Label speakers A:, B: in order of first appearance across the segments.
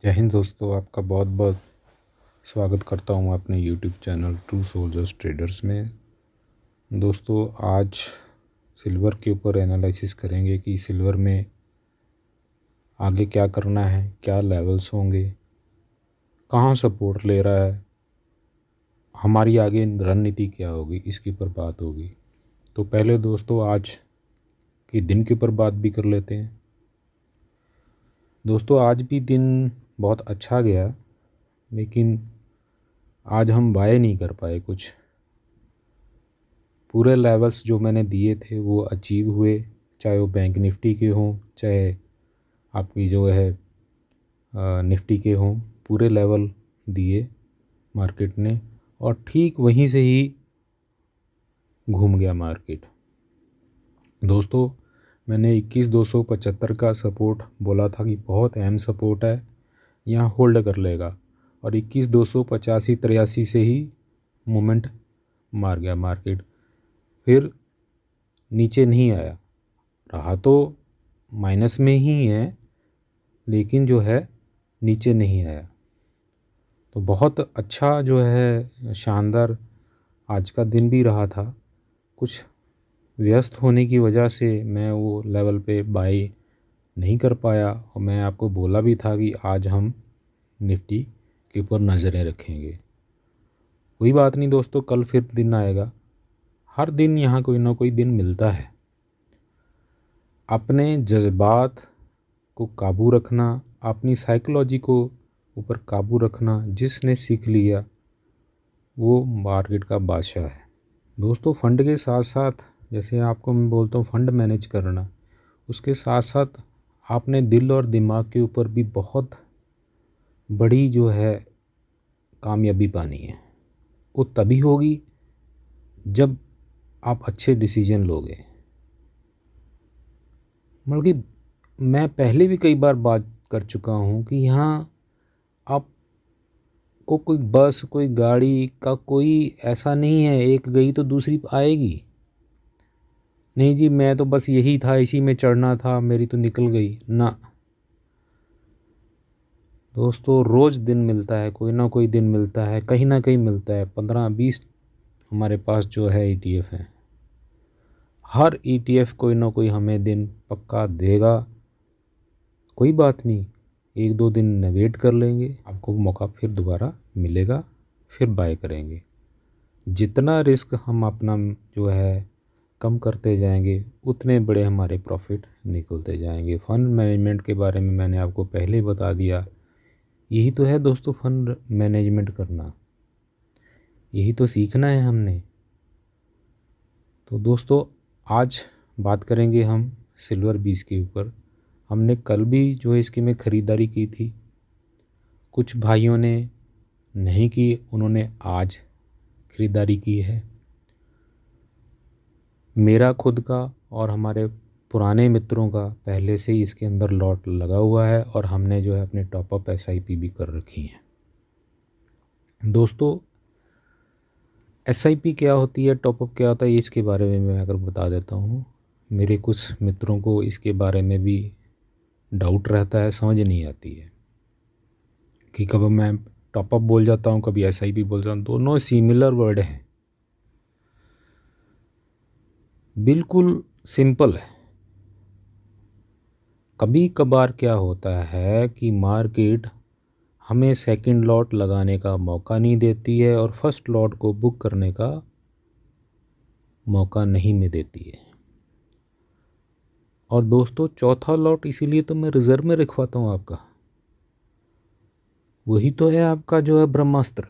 A: जय हिंद दोस्तों, आपका बहुत बहुत स्वागत करता हूँ अपने YouTube channel true soldiers traders में। दोस्तों, आज सिल्वर के ऊपर एनालिसिस करेंगे कि सिल्वर में आगे क्या करना है, क्या लेवल्स होंगे, कहाँ सपोर्ट ले रहा है, हमारी आगे रणनीति क्या होगी, इसके ऊपर बात होगी। तो पहले दोस्तों आज के दिन के ऊपर बात भी कर लेते हैं। दोस्तों, आज भी दिन बहुत अच्छा गया, लेकिन आज हम बाय नहीं कर पाए। कुछ पूरे लेवल्स जो मैंने दिए थे वो अचीव हुए, चाहे वो बैंक निफ्टी के हों, चाहे आपकी जो है निफ्टी के हों। पूरे लेवल दिए मार्केट ने और ठीक वहीं से ही घूम गया मार्केट। दोस्तों, मैंने 21,275 का सपोर्ट बोला था कि बहुत अहम सपोर्ट है, यहाँ होल्ड कर लेगा, और 21,285-83 से ही मोमेंट मार गया मार्केट। फिर नीचे नहीं आया, रहा तो माइनस में ही है, लेकिन जो है नीचे नहीं आया। तो बहुत अच्छा जो है शानदार आज का दिन भी रहा था। कुछ व्यस्त होने की वजह से मैं वो लेवल पे बाई नहीं कर पाया, और मैं आपको बोला भी था कि आज हम निफ्टी के ऊपर नज़रें रखेंगे। कोई बात नहीं दोस्तों, कल फिर दिन आएगा। हर दिन यहाँ कोई ना कोई दिन मिलता है। अपने जज्बात को काबू रखना, अपनी साइकोलॉजी को ऊपर काबू रखना, जिसने सीख लिया वो मार्केट का बादशाह है। दोस्तों, फंड के साथ साथ, जैसे आपको मैं बोलता हूँ फंड मैनेज करना, उसके साथ साथ आपने दिल और दिमाग के ऊपर भी बहुत बड़ी जो है कामयाबी पानी है। वो तभी होगी जब आप अच्छे डिसीजन लोगे। मतलब कि मैं पहले भी कई बार बात कर चुका हूँ कि यहाँ आपको कोई बस, कोई गाड़ी का कोई ऐसा नहीं है एक गई तो दूसरी आएगी। नहीं जी, मैं तो बस यही था, इसी में चढ़ना था, मेरी तो निकल गई ना। दोस्तों, रोज़ दिन मिलता है, कोई ना कोई दिन मिलता है, कहीं ना कहीं मिलता है। 15-20 हमारे पास जो है ETF हैं। हर ETF कोई ना कोई हमें दिन पक्का देगा। कोई बात नहीं, 1-2 दिन वेट कर लेंगे, आपको मौका फिर दोबारा मिलेगा, फिर बाय करेंगे। जितना रिस्क हम अपना जो है कम करते जाएंगे, उतने बड़े हमारे प्रॉफिट निकलते जाएंगे। फ़ंड मैनेजमेंट के बारे में मैंने आपको पहले ही बता दिया। यही तो है दोस्तों, फंड मैनेजमेंट करना, यही तो सीखना है हमने। तो दोस्तों, आज बात करेंगे हम सिल्वर बीज के ऊपर। हमने कल भी जो है इसकी में ख़रीदारी की थी। कुछ भाइयों ने नहीं की, उन्होंने आज ख़रीदारी की है। मेरा खुद का और हमारे पुराने मित्रों का पहले से ही इसके अंदर लॉट लगा हुआ है, और हमने जो है अपने टॉपअप SIP भी कर रखी है। दोस्तों, SIP क्या होती है, टॉपअप क्या होता है, इसके बारे में मैं अगर बता देता हूँ। मेरे कुछ मित्रों को इसके बारे में भी डाउट रहता है, समझ नहीं आती है कि कब मैं टॉपअप बोल जाता हूँ, कभी SIP बोल जाता हूँ। दोनों सिमिलर वर्ड हैं, बिल्कुल सिंपल है। कभी कभार क्या होता है कि मार्केट हमें सेकंड लॉट लगाने का मौका नहीं देती है, और फर्स्ट लॉट को बुक करने का मौका नहीं में देती है। और दोस्तों, चौथा लॉट इसीलिए तो मैं रिज़र्व में रखवाता हूँ आपका। वही तो है आपका जो है ब्रह्मास्त्र।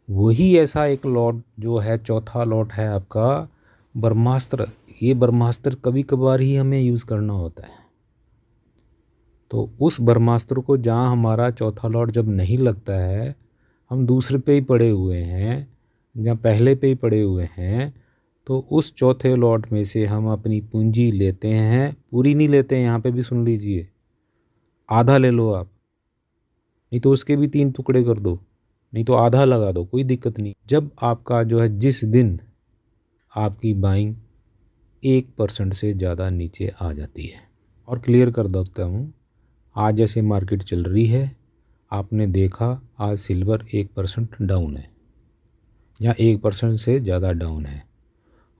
A: वही ऐसा एक लॉट जो है, चौथा लॉट है आपका ब्रह्मास्त्र। ये ब्रह्मास्त्र कभी कभार ही हमें यूज़ करना होता है। तो उस ब्रह्मास्त्र को, जहाँ हमारा चौथा लॉट जब नहीं लगता है, हम दूसरे पे ही पड़े हुए हैं, जहाँ पहले पे ही पड़े हुए हैं, तो उस चौथे लॉट में से हम अपनी पूंजी लेते हैं। पूरी नहीं लेते हैं, यहाँ पे भी सुन लीजिए, आधा ले लो आप, नहीं तो उसके भी 3 टुकड़े कर दो, नहीं तो आधा लगा दो, कोई दिक्कत नहीं। जब आपका जो है, जिस दिन आपकी बाइंग 1% से ज़्यादा नीचे आ जाती है। और क्लियर कर देता हूँ, आज जैसे मार्केट चल रही है, आपने देखा आज सिल्वर 1% डाउन है या 1% से ज़्यादा डाउन है।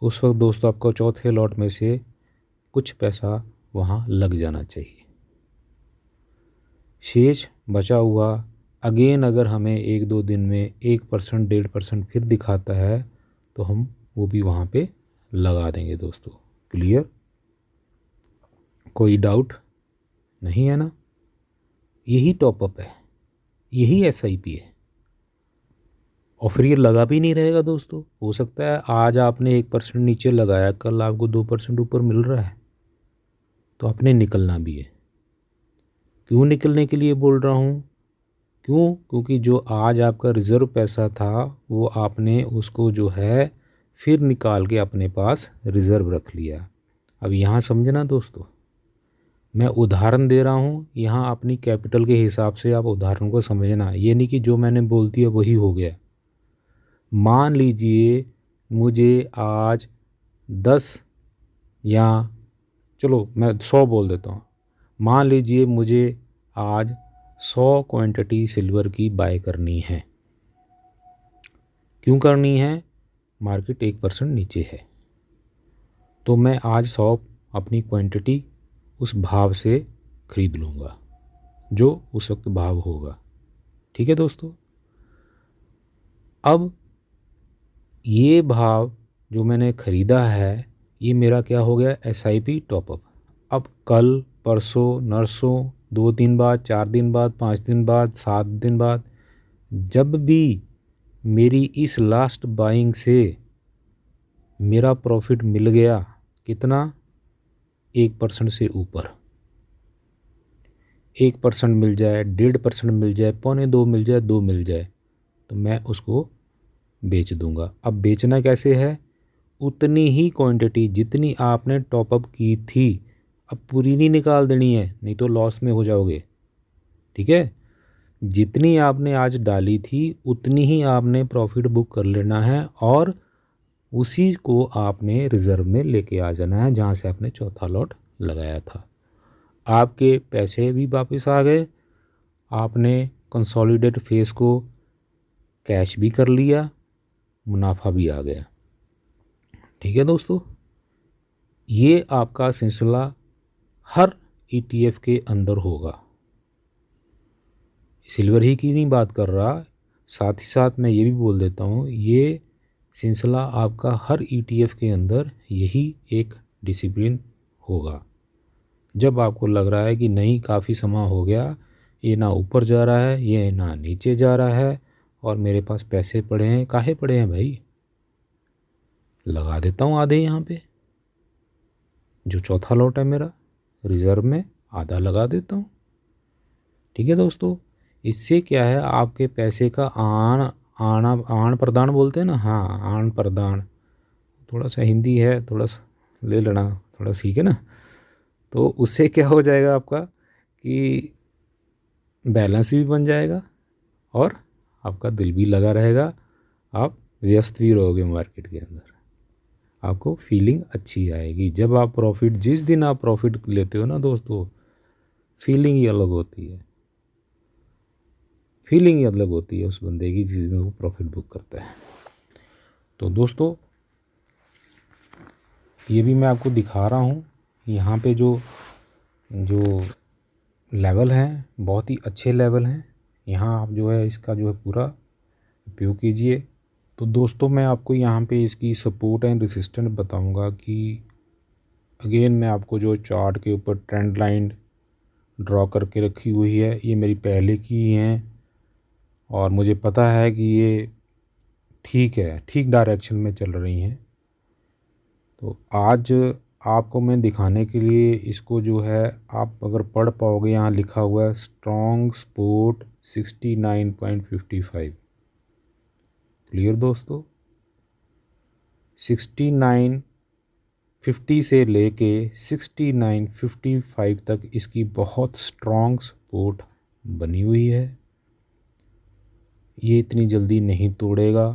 A: उस वक्त दोस्तों आपको चौथे लॉट में से कुछ पैसा वहाँ लग जाना चाहिए। शेष बचा हुआ अगेन अगर हमें 1-2 दिन में 1% 1.5% फिर दिखाता है तो हम वो भी वहाँ पे लगा देंगे दोस्तों। क्लियर? कोई डाउट नहीं है ना? यही टॉपअप है, यही SIP है और फिर ये लगा भी नहीं रहेगा दोस्तों। हो सकता है आज आपने 1% नीचे लगाया, कल आपको 2% ऊपर मिल रहा है, तो आपने निकलना भी है। क्यों निकलने के लिए बोल रहा हूँ? क्योंकि जो आज आपका रिज़र्व पैसा था वो आपने उसको जो है फिर निकाल के अपने पास रिज़र्व रख लिया। अब यहाँ समझना दोस्तों, मैं उदाहरण दे रहा हूँ, यहाँ अपनी कैपिटल के हिसाब से आप उदाहरण को समझना। ये नहीं कि जो मैंने बोल दिया वही हो गया। मान लीजिए मुझे आज 10 या चलो मैं 100 बोल देता हूँ। मान लीजिए मुझे आज 100 क्वांटिटी सिल्वर की बाय करनी है। क्यों करनी है? मार्केट 1% नीचे है, तो मैं आज 100 अपनी क्वांटिटी उस भाव से खरीद लूँगा जो उस वक्त भाव होगा। ठीक है दोस्तों? अब ये भाव जो मैंने ख़रीदा है ये मेरा क्या हो गया? SIP top up. अब कल परसों नरसों 2 दिन बाद, 4 दिन बाद, 5 दिन बाद, 7 दिन बाद, जब भी मेरी इस लास्ट बाइंग से मेरा प्रॉफिट मिल गया, कितना? 1% से ऊपर, 1% मिल जाए, 1.5% मिल जाए, 1.25 मिल जाए, 2 मिल जाए, तो मैं उसको बेच दूंगा। अब बेचना कैसे है? उतनी ही क्वांटिटी जितनी आपने टॉपअप की थी, अब पूरी नहीं निकाल देनी है, नहीं तो लॉस में हो जाओगे। ठीक है? जितनी आपने आज डाली थी उतनी ही आपने प्रॉफिट बुक कर लेना है और उसी को आपने रिज़र्व में लेके आ जाना है जहाँ से आपने चौथा लॉट लगाया था। आपके पैसे भी वापस आ गए, आपने कंसोलिडेट फेस को कैश भी कर लिया, मुनाफा भी आ गया। ठीक है दोस्तों? ये आपका सिलसिला हर ETF के अंदर होगा। सिल्वर ही की नहीं बात कर रहा, साथ ही साथ मैं ये भी बोल देता हूँ, ये सिलसिला आपका हर ETF के अंदर यही एक डिसिप्लिन होगा। जब आपको लग रहा है कि नहीं काफ़ी समय हो गया, ये ना ऊपर जा रहा है, ये ना नीचे जा रहा है और मेरे पास पैसे पड़े हैं, काहे पड़े हैं भाई? लगा देता हूँ आधे यहाँ पे, जो चौथा लॉट है मेरा रिज़र्व में आधा लगा देता हूँ। ठीक है दोस्तों? इससे क्या है, आपके पैसे का आन प्रदान बोलते हैं ना, हाँ आन प्रदान, थोड़ा सा हिंदी है, थोड़ा सा ले लेना, थोड़ा सीखे ना, तो उससे क्या हो जाएगा आपका कि बैलेंस भी बन जाएगा और आपका दिल भी लगा रहेगा, आप व्यस्त भी रहोगे मार्केट के अंदर, आपको फीलिंग अच्छी आएगी। जब आप प्रॉफिट, जिस दिन आप प्रॉफिट लेते हो ना दोस्तों, फीलिंग ही अलग होती है, फीलिंग ही अलग होती है उस बंदे की जिस दिन वो प्रॉफिट बुक करता है। तो दोस्तों ये भी मैं आपको दिखा रहा हूँ, यहाँ पे जो लेवल हैं बहुत ही अच्छे लेवल हैं, यहाँ आप जो है इसका जो है पूरा उपयोग कीजिए। तो दोस्तों मैं आपको यहाँ पे इसकी सपोर्ट एंड रेसिस्टेंस बताऊँगा कि अगेन मैं आपको जो चार्ट के ऊपर ट्रेंड लाइन ड्रॉ करके रखी हुई है, ये मेरी पहले की हैं और मुझे पता है कि ये ठीक है, ठीक डायरेक्शन में चल रही हैं। तो आज आपको मैं दिखाने के लिए इसको जो है, आप अगर पढ़ पाओगे, यहाँ लिखा हुआ है स्ट्रॉन्ग सपोर्ट 69.55। क्लियर दोस्तों? 69.50 से लेके 69.55 तक इसकी बहुत स्ट्रॉन्ग सपोर्ट बनी हुई है। ये इतनी जल्दी नहीं तोड़ेगा।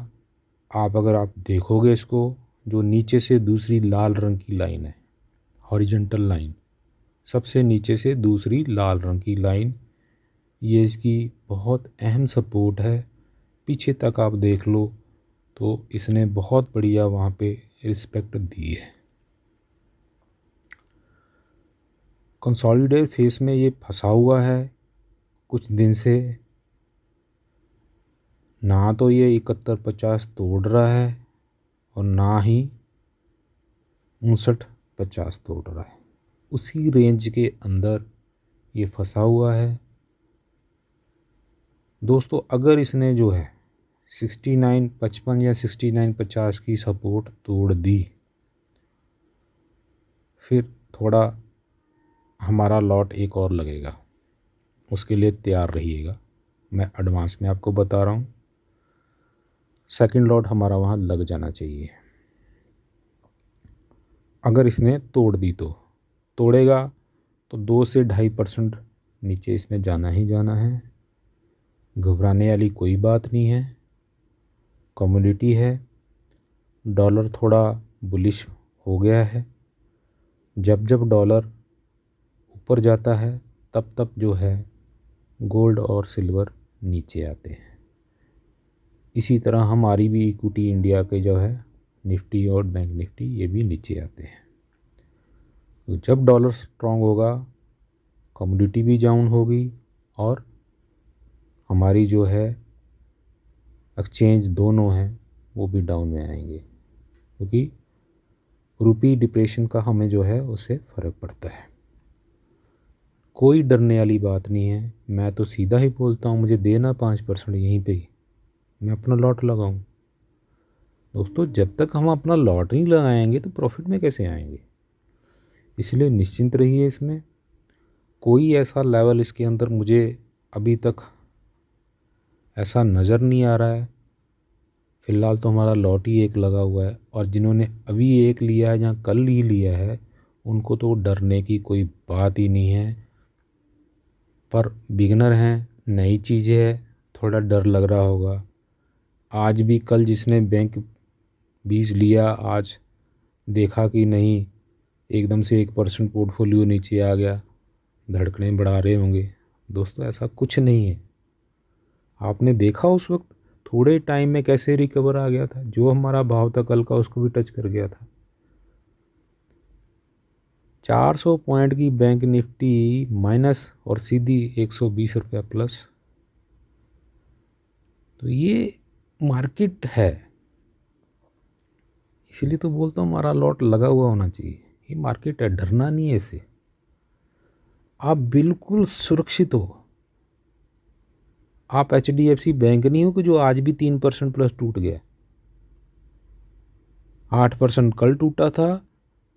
A: अगर आप देखोगे इसको, जो नीचे से दूसरी लाल रंग की लाइन है, हॉरिजॉन्टल लाइन, सबसे नीचे से दूसरी लाल रंग की लाइन, ये इसकी बहुत अहम सपोर्ट है। पीछे तक आप देख लो तो इसने बहुत बढ़िया वहाँ पे रिस्पेक्ट दी है। कंसोलिडेट फेस में ये फंसा हुआ है कुछ दिन से, ना तो ये 71.50 तोड़ रहा है और ना ही 59.50 तोड़ रहा है। उसी रेंज के अंदर ये फंसा हुआ है दोस्तों। अगर इसने जो है 69.55 या 69.50 की सपोर्ट तोड़ दी, फिर थोड़ा हमारा लॉट एक और लगेगा, उसके लिए तैयार रहिएगा। मैं एडवांस में आपको बता रहा हूँ, सेकंड लॉट हमारा वहाँ लग जाना चाहिए। अगर इसने तोड़ दी तो तोड़ेगा तो 2 से 2.5% नीचे इसने जाना ही जाना है। घबराने वाली कोई बात नहीं है। कमोडिटी है, डॉलर थोड़ा बुलिश हो गया है। जब जब डॉलर ऊपर जाता है तब तब जो है गोल्ड और सिल्वर नीचे आते हैं। इसी तरह हमारी भी इक्विटी इंडिया के जो है निफ्टी और बैंक निफ्टी ये भी नीचे आते हैं। तो जब डॉलर स्ट्रॉन्ग होगा, कमोडिटी भी डाउन होगी और हमारी जो है एक्सचेंज दोनों हैं वो भी डाउन में आएंगे, क्योंकि रुपी डिप्रेशन का हमें जो है उससे फ़र्क पड़ता है। कोई डरने वाली बात नहीं है। मैं तो सीधा ही बोलता हूँ, मुझे देना 5% यहीं पे ही, मैं अपना लॉट लगाऊं। दोस्तों जब तक हम अपना लॉट नहीं लगाएंगे तो प्रॉफिट में कैसे आएंगे। इसलिए निश्चिंत रहिए। इसमें कोई ऐसा लेवल इसके अंदर मुझे अभी तक ऐसा नज़र नहीं आ रहा है। फ़िलहाल तो हमारा लॉट ही एक लगा हुआ है, और जिन्होंने अभी एक लिया है या कल ही लिया है उनको तो डरने की कोई बात ही नहीं है। पर बिगनर हैं, नई चीज़ें है, थोड़ा डर लग रहा होगा। आज भी कल जिसने बैंक 20 लिया, आज देखा कि नहीं एकदम से 1% पोर्टफोलियो नीचे आ गया, धड़कनें बढ़ा रहे होंगे। दोस्तों ऐसा कुछ नहीं है। आपने देखा उस वक्त थोड़े टाइम में कैसे रिकवर आ गया था। जो हमारा भाव था कल का उसको भी टच कर गया था। 400 पॉइंट की बैंक निफ्टी माइनस और सीधी 120 रुपया प्लस। तो ये मार्केट है, इसीलिए तो बोलता हूँ हमारा लॉट लगा हुआ होना चाहिए। ये मार्केट है, डरना नहीं है इससे। आप बिल्कुल सुरक्षित हो। आप HDFC बैंक नहीं हो कि जो आज भी 3% प्लस टूट गया। 8% कल टूटा था,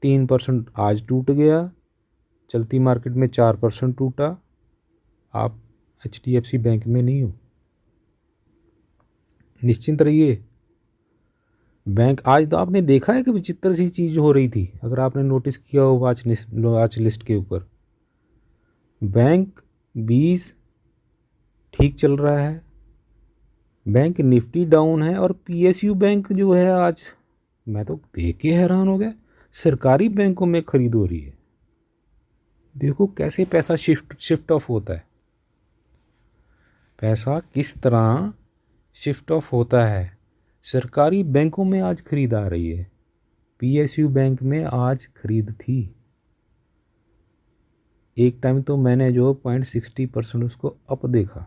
A: 3% आज टूट गया, चलती मार्केट में 4% टूटा। आप HDFC बैंक में नहीं हो। निश्चिंत रहिए। बैंक आज तो आपने देखा है कि विचित्र सी चीज़ हो रही थी, अगर आपने नोटिस किया हो वॉच लिस्ट के ऊपर बैंक 20 ठीक चल रहा है, बैंक निफ्टी डाउन है, और PSU बैंक जो है आज मैं तो देख के हैरान हो गया, सरकारी बैंकों में खरीद हो रही है। देखो कैसे पैसा शिफ्ट ऑफ होता है, पैसा किस तरह शिफ्ट ऑफ होता है। सरकारी बैंकों में आज खरीद आ रही है, PSU बैंक में आज खरीद थी। एक टाइम तो मैंने जो 0.60% उसको अप देखा।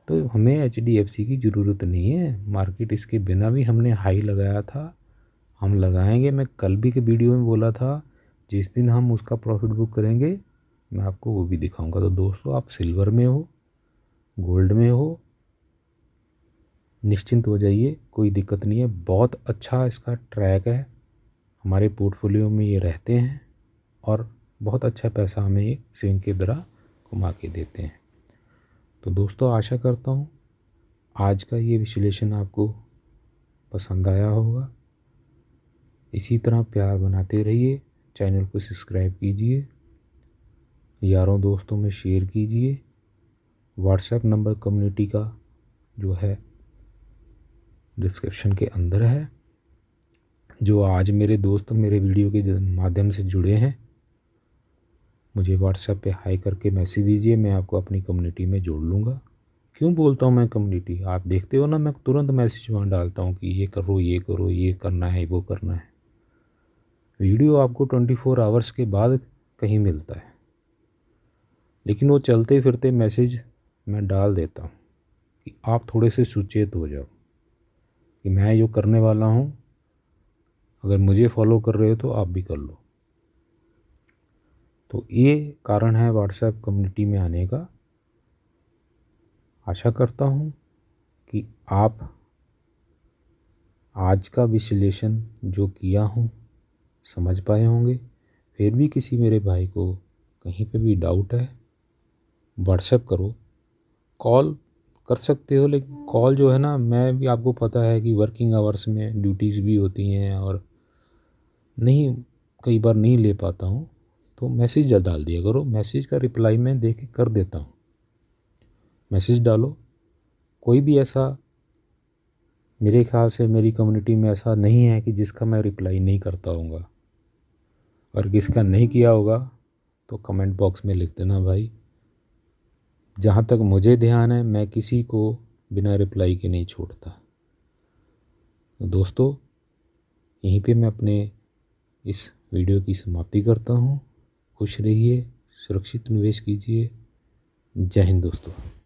A: तो हमें HDFC की ज़रूरत नहीं है। मार्केट इसके बिना भी हमने हाई लगाया था, हम लगाएंगे। मैं कल भी के वीडियो में बोला था जिस दिन हम उसका प्रॉफिट बुक करेंगे मैं आपको वो भी दिखाऊंगा। तो दोस्तों आप सिल्वर में हो, गोल्ड में हो, निश्चिंत हो जाइए, कोई दिक्कत नहीं है। बहुत अच्छा इसका ट्रैक है, हमारे पोर्टफोलियो में ये रहते हैं और बहुत अच्छा पैसा हमें ये स्विंग की तरह घुमा के देते हैं। तो दोस्तों आशा करता हूँ आज का ये विश्लेषण आपको पसंद आया होगा। इसी तरह प्यार बनाते रहिए, चैनल को सब्सक्राइब कीजिए, यारों दोस्तों में शेयर कीजिए। व्हाट्सएप नंबर कम्युनिटी का जो है डिस्क्रिप्शन के अंदर है। जो आज मेरे दोस्त मेरे वीडियो के माध्यम से जुड़े हैं मुझे व्हाट्सएप पे हाई करके मैसेज दीजिए, मैं आपको अपनी कम्युनिटी में जोड़ लूँगा। क्यों बोलता हूँ मैं कम्युनिटी, आप देखते हो ना, मैं तुरंत मैसेज वहाँ डालता हूँ कि ये करो, ये करो, ये करना है, वो करना है। वीडियो आपको 24 आवर्स के बाद कहीं मिलता है, लेकिन वो चलते फिरते मैसेज मैं डाल देता हूँ कि आप थोड़े से सुचेत हो जाओ कि मैं जो करने वाला हूँ, अगर मुझे फॉलो कर रहे हो तो आप भी कर लो। तो ये कारण है व्हाट्सएप कम्युनिटी में आने का। आशा करता हूँ कि आप आज का विश्लेषण जो किया हूँ समझ पाए होंगे। फिर भी किसी मेरे भाई को कहीं पे भी डाउट है, व्हाट्सएप करो, कॉल कर सकते हो, लेकिन कॉल जो है ना, मैं भी, आपको पता है कि वर्किंग आवर्स में ड्यूटीज़ भी होती हैं और नहीं, कई बार नहीं ले पाता हूँ, तो मैसेज डाल दिया करो। मैसेज का रिप्लाई मैं देख के कर देता हूँ। मैसेज डालो। कोई भी ऐसा, मेरे ख्याल से मेरी कम्युनिटी में ऐसा नहीं है कि जिसका मैं रिप्लाई नहीं करता होऊंगा, और किसका नहीं किया होगा तो कमेंट बॉक्स में लिख देना भाई। जहाँ तक मुझे ध्यान है, मैं किसी को बिना रिप्लाई के नहीं छोड़ता। तो दोस्तों, यहीं पे मैं अपने इस वीडियो की समाप्ति करता हूँ। खुश रहिए, सुरक्षित निवेश कीजिए। जय हिंद दोस्तों।